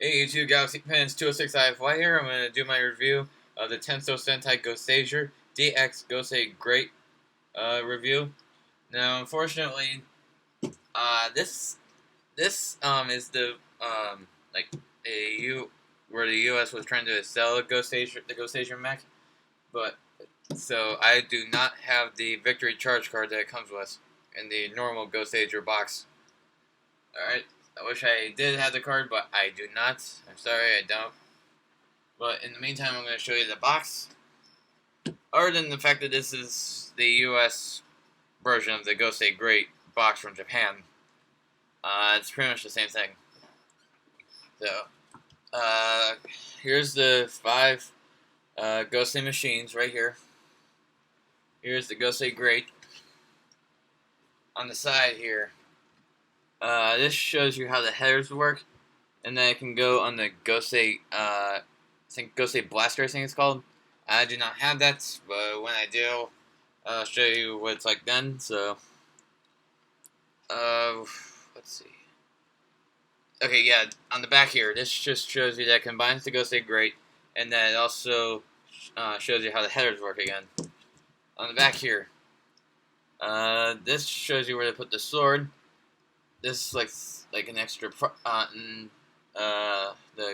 Hey YouTube Galaxy fans, 206i here. I'm going to do my review of the Tensou Sentai Goseiger DX Gosei Great review. Now, unfortunately, this is the like where the U.S. was trying to sell the Goseiger mech, but so I do not have the victory charge card that it comes with in the normal Goseiger box. All right. I wish I did have the card, but I do not. I'm sorry, I don't. But in the meantime, I'm going to show you the box. Other than the fact that this is the US version of the Gosei Great box from Japan, it's pretty much the same thing. So, here's the 5 Gosei machines right here. Here's the Gosei Great. On the side here, this shows you how the headers work, and then it can go on the Gosei, I think Gosei Blaster, I think it's called. I do not have that, but when I do, I'll show you what it's like then. So, let's see. Okay, yeah, on the back here, this just shows you that it combines the Gosei Great, and then it also shows you how the headers work again. On the back here, this shows you where to put the sword. This is like an extra the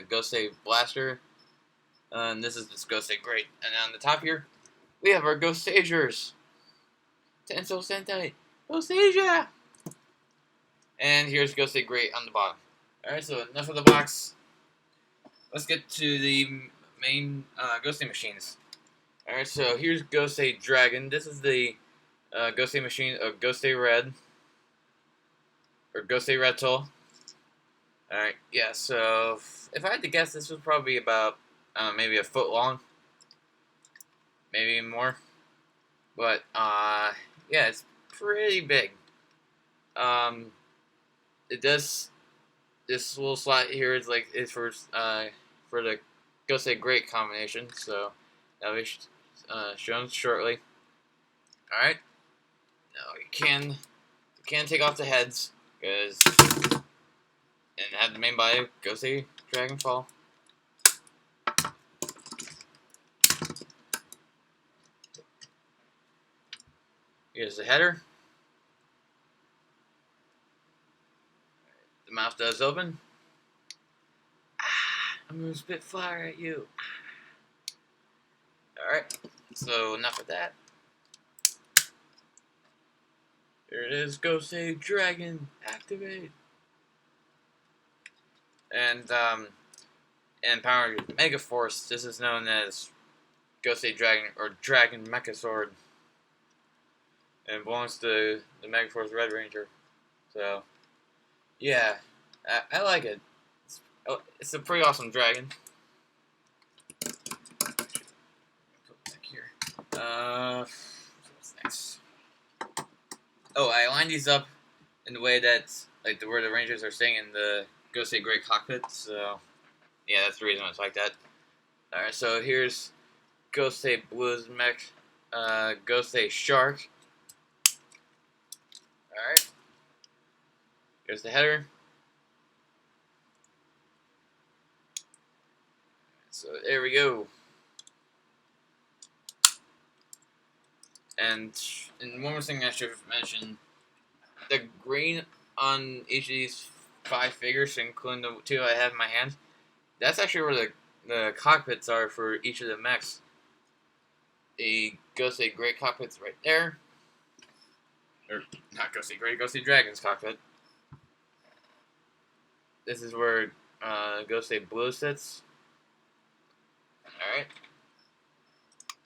Gosei Blaster, and this is this Gosei Great. And on the top here, we have our Goseigers. Tensou Sentai, Goseiger! And here's Gosei Great on the bottom. Alright, so enough of the box. Let's get to the main Gosei machines. Alright, so here's Gosei Dragon. This is the Gosei machine of Gosei Red. Or Gosei Reptile. Alright, yeah, so if I had to guess, this was probably about maybe a foot long. Maybe more. But, yeah, it's pretty big. It does, this little slot here is for the Gosei Great combination, so that'll be shown shortly. Alright, now you can take off the heads, and have the main body of Gosei Dragon fall. Here's the header. The mouth does open. I'm gonna spit fire at you. Alright, so enough of that. Here it is, Gosei Dragon, activate. And power Mega Force. This is known as Gosei Dragon or Dragon Mecha Sword, and belongs to the Mega Force Red Ranger. So, yeah, I like it. It's a pretty awesome dragon. Put back here. What's next? Oh, I lined these up in the way that where the Rangers are staying in the Gosei Great cockpit. So, yeah, that's the reason it's like that. All right, so here's Gosei Blues Mech, Gosei Shark. All right, here's the header. So there we go. And one more thing I should mention: the green on each of these 5 figures, including the 2 I have in my hand, that's actually where the cockpits are for each of the mechs. The Gosei Great cockpit's right there. Or, not Gosei Great, Gosei Dragon's cockpit. This is where Gosei Blue sits. Alright.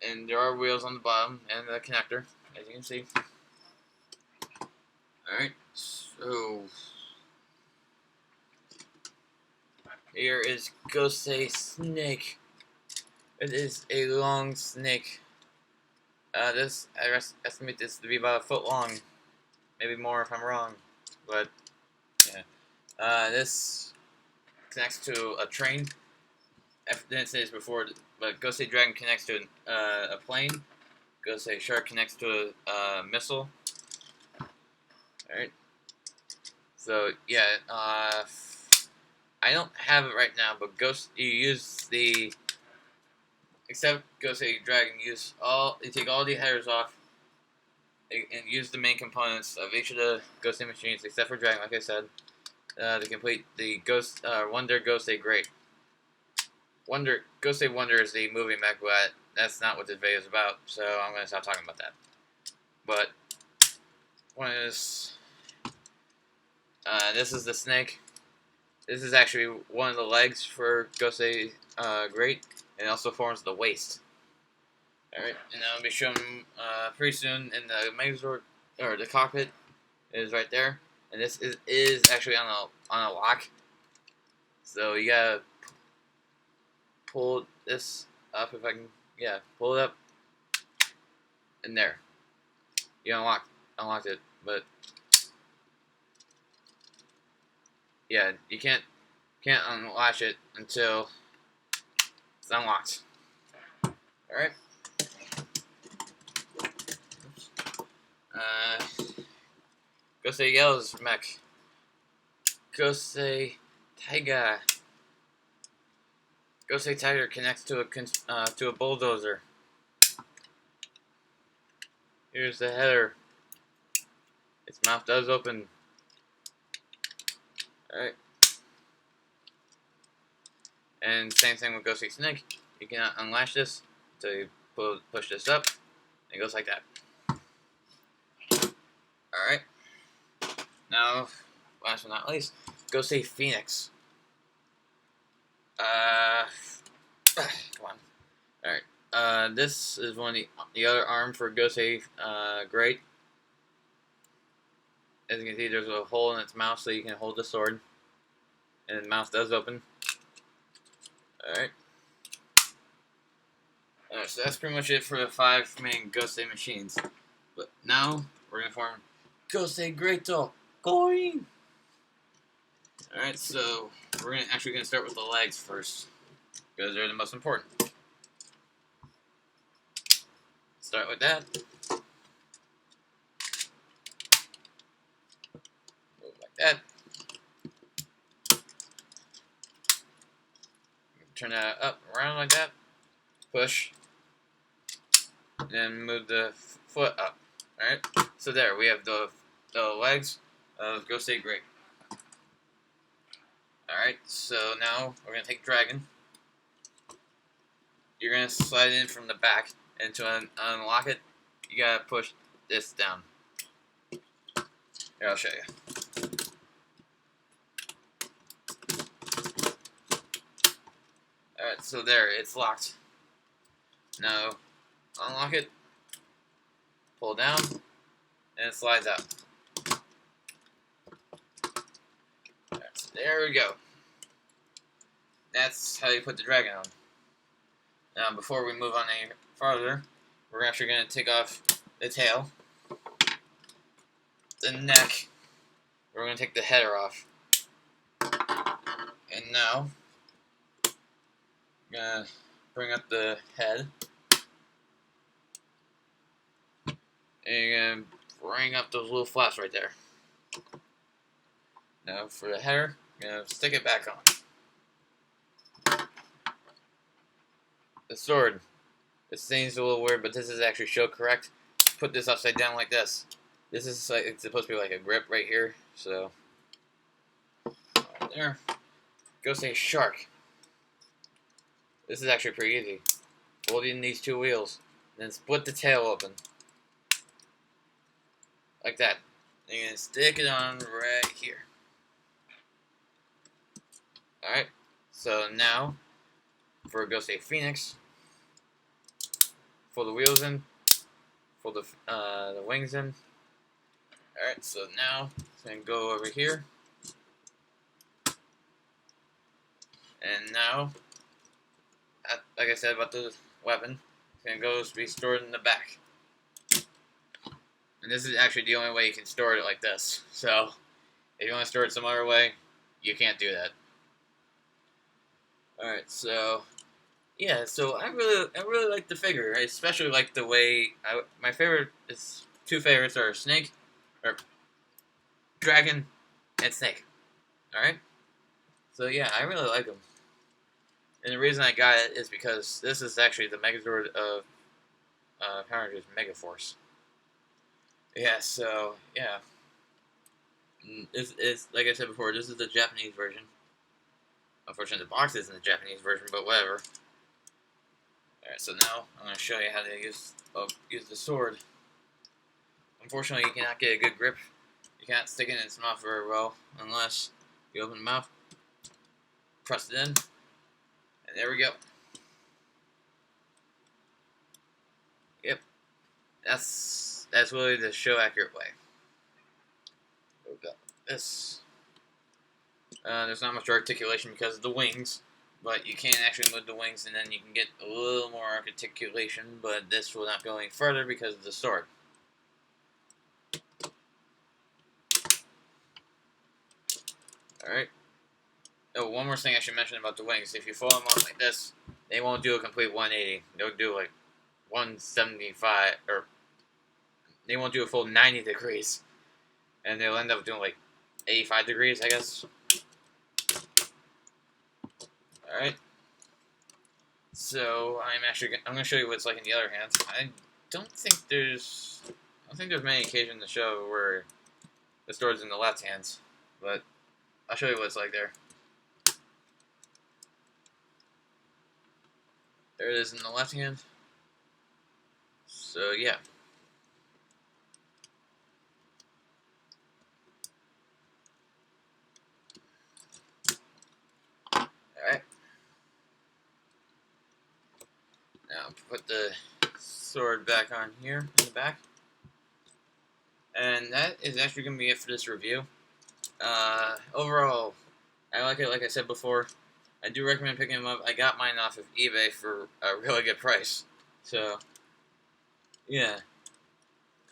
And there are wheels on the bottom and the connector, as you can see. Alright, so here is Gosei Snake. It is a long snake. I estimate this to be about a foot long. Maybe more if I'm wrong. But, yeah. This connects to a train. I didn't say this before, but Gosei Dragon connects to a plane. Gosei Shark connects to a missile. Alright. So, yeah, I don't have it right now, but you use the except Gosei Dragon. You take all the headers off and use the main components of each of the Gosei machines, except for Dragon, like I said, to complete the Wonder Gosei Great. Gosei Wonder is the movie mech, but that's not what this video is about, so I'm going to stop talking about that. But this is the snake. This is actually one of the legs for Gosei Great, and it also forms the waist. Alright, and I'll be shown pretty soon in the Megazord, or the cockpit. It is right there, and this is actually on a lock. So you gotta pull this up if I can. Yeah, pull it up, and there. You unlocked it, but yeah, you can't unlatch it until it's unlocked. All right. Gosei Yellow's mech. Gosei Tiger. Gosei Tiger connects to a bulldozer. Here's the header. Its mouth does open. Alright. And same thing with Gosei Snake. You can unlatch this until you push this up. And it goes like that. Alright. Now, last but not least, Gosei Phoenix. Come on. Alright. This is one of the other arm for Gosei Great. As you can see, there's a hole in its mouth so you can hold the sword. And the mouth does open. Alright. So that's pretty much it for the 5 main Gosei machines. But now, we're going to form Gosei Greato. Going! Alright, so we're actually going to start with the legs first. Because they're the most important. Start with that. Move like that. Turn that up, around like that. Push. And then move the foot up. Alright? So there, we have the legs of Gosei Great. Alright, so now we're going to take Dragon. You're going to slide in from the back. And to unlock it, you gotta push this down. Here, I'll show you. Alright, so there, it's locked. Now, unlock it, pull down, and it slides out. Alright, so there we go. That's how you put the Dragon on. Now, before we move on any farther, we're actually going to take off the tail, the neck, we're going to take the header off. And now, I'm going to bring up the head, and you're going to bring up those little flaps right there. Now, for the header, I'm going to stick it back on. The sword. It seems a little weird, but this is actually show correct. Put this upside down like this. This is like, it's supposed to be like a grip right here. So, right there. Gosei Shark. This is actually pretty easy. Holding these 2 wheels, then split the tail open, like that. And you're gonna stick it on right here. All right. So now, for Gosei Phoenix. Pull the wheels in, pull the wings in. Alright, so now it's going to go over here. And now, like I said about the weapon, it's going to be stored in the back. And this is actually the only way you can store it like this. So, if you want to store it some other way, you can't do that. Alright, so yeah, so I really like the figure. I especially like the way my favorite is 2 favorites are Dragon, and Snake. All right. So yeah, I really like them. And the reason I got it is because this is actually the Megazord of Power Rangers Megaforce. Yeah, so yeah. It's like I said before, this is the Japanese version. Unfortunately, the box isn't the Japanese version, but whatever. Alright, so now I'm going to show you how to use the sword. Unfortunately, you cannot get a good grip. You can't stick it in its mouth very well unless you open the mouth, press it in, and there we go. Yep, that's really the show accurate way. There we go. This. There's not much articulation because of the wings, but you can actually move the wings and then you can get a little more articulation, but this will not go any further because of the sword. Alright. Oh, one more thing I should mention about the wings. If you fold them up like this, they won't do a complete 180. They'll do like 175, or they won't do a full 90 degrees. And they'll end up doing like 85 degrees, I guess. Alright. So, I'm going to show you what it's like in the other hands. I don't think there's many occasions in the show where the sword's in the left hand, but I'll show you what it's like there. There it is in the left hand. So, yeah. Alright. Now, put the sword back on here in the back. And that is actually going to be it for this review. Overall, I like it like I said before. I do recommend picking them up. I got mine off of eBay for a really good price. So, yeah.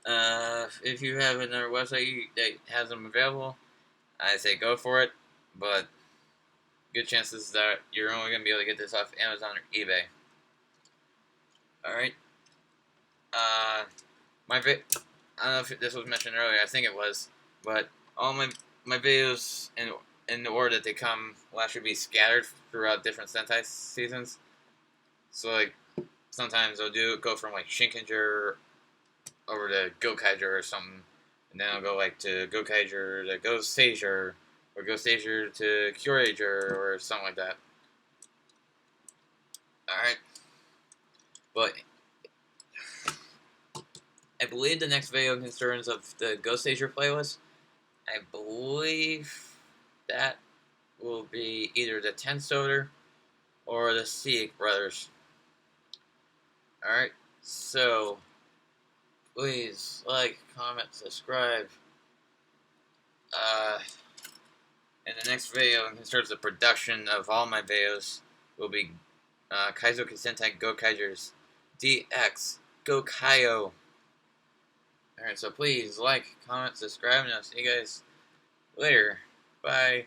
If you have another website that has them available, I say go for it. But good chances that you're only going to be able to get this off Amazon or eBay. Alright. I don't know if this was mentioned earlier. I think it was. But all my videos in the order that they come will actually be scattered throughout different Sentai seasons. So, like, sometimes I'll go from, like, Shinkenger over to Gokaiger or something. And then I'll go, like, to Gokaiger to Goseiger, or Goseiger to Kyorager, or something like that. Alright. But I believe the next video concerns of the Goseiger playlist. I believe that will be either the Tensou or the Seek brothers. Alright, so please like, comment, subscribe. And the next video concerns the production of all my videos will be Kaizo Sentai Gokaigers DX Gokaio. Alright, so please like, comment, subscribe, and I'll see you guys later. Bye.